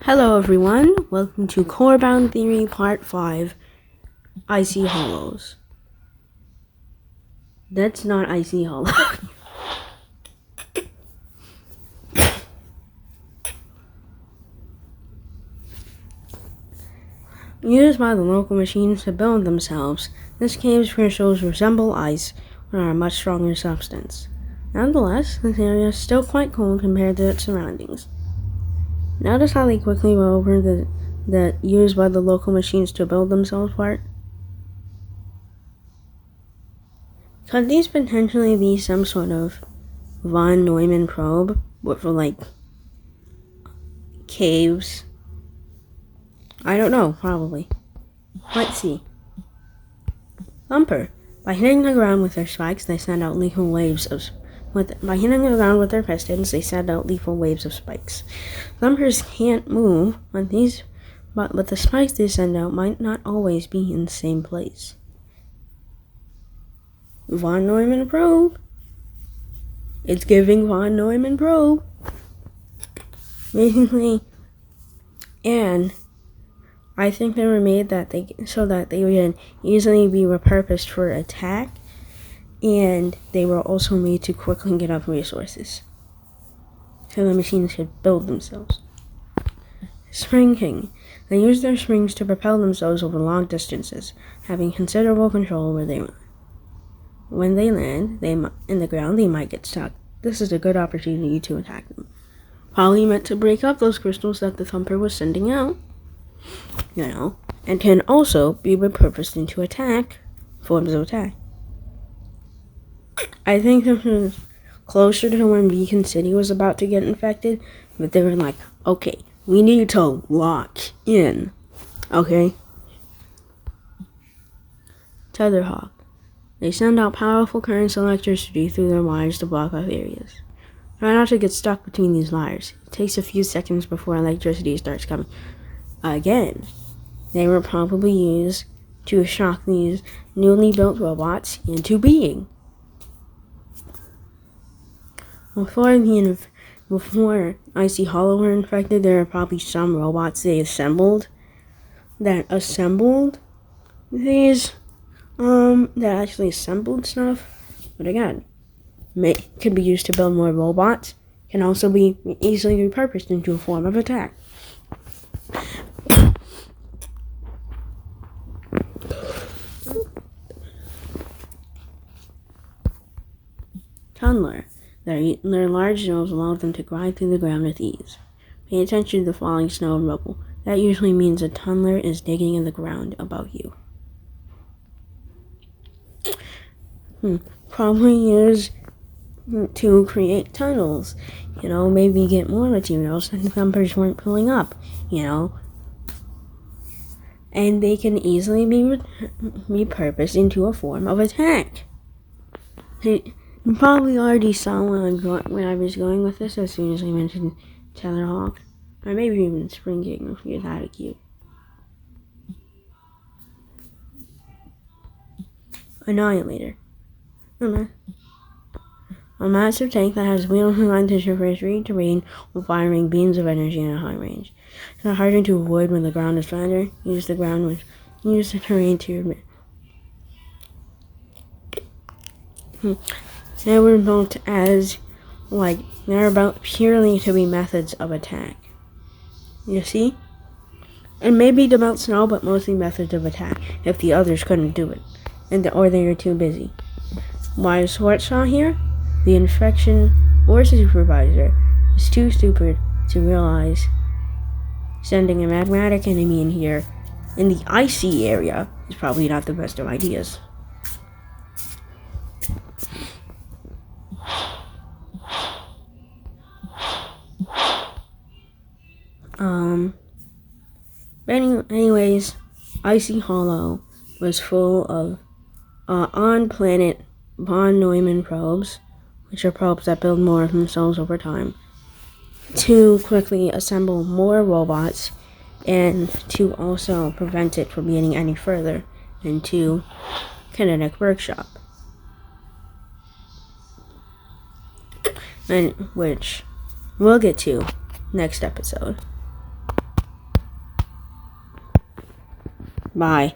Hello everyone, welcome to Corebound Theory Part 5, Icy Hollows. That's not Icy Hollow. Used by the local machines to build themselves, this cave's crystals resemble ice, but are a much stronger substance. Nonetheless, this area is still quite cold compared to its surroundings. Notice how they quickly went over the used by the local machines to build themselves part? Could these potentially be some sort of von Neumann probe for like caves? I don't know, probably. Let's see. Thumper. By hitting the ground with their spikes, they send out lethal waves of by hitting the ground with their pistons, they send out lethal waves of spikes. Thumpers can't move, but the spikes they send out might not always be in the same place. Von Neumann probe. It's giving von Neumann probe. Basically, and I think they were made so that they can easily be repurposed for attack, and they were also made to quickly get up resources, so the machines could build themselves. Spring King. They use their springs to propel themselves over long distances, having considerable control where they run. When they land in the ground, they might get stuck. This is a good opportunity to attack them. Probably meant to break up those crystals that the Thumper was sending out, and can also be repurposed into forms of attack. I think this was closer to when Beacon City was about to get infected, but they were like, okay, we need to lock in, okay? Tetherhawk. They send out powerful currents of electricity through their wires to block off areas. Try not to get stuck between these wires. It takes a few seconds before electricity starts coming. Again, they were probably used to shock these newly built robots into being. Before Icy Hollow were infected, there were probably some robots they assembled that actually assembled stuff. But again, could be used to build more robots. Can also be easily repurposed into a form of attack. Tunneler. Their large nose allows them to glide through the ground with ease. Pay attention to the falling snow and rubble. That usually means a tunneler is digging in the ground above you. Probably used to create tunnels. Maybe get more materials that the Thumpers weren't pulling up, And they can easily be repurposed into a form of attack. You probably already saw when I was going with this as soon as I mentioned Tetherhawk. Or maybe even Spring King if you're that cute. Annihilator. A massive tank that has wheels designed to traverse terrain while firing beams of energy at a high range. It's harder to avoid when the ground is flatter. Use the terrain to They were built they're about purely to be methods of attack. You see? And maybe to melt snow, but mostly methods of attack, if the others couldn't do it, or they were too busy. Why is Swartsaw here? The infection or supervisor is too stupid to realize sending a magmatic enemy in here, in the icy area, is probably not the best of ideas. Anyways, Icy Hollow was full of on-planet von Neumann probes, which are probes that build more of themselves over time, to quickly assemble more robots and to also prevent it from getting any further into Kinetic Workshop, and which we'll get to next episode. Bye.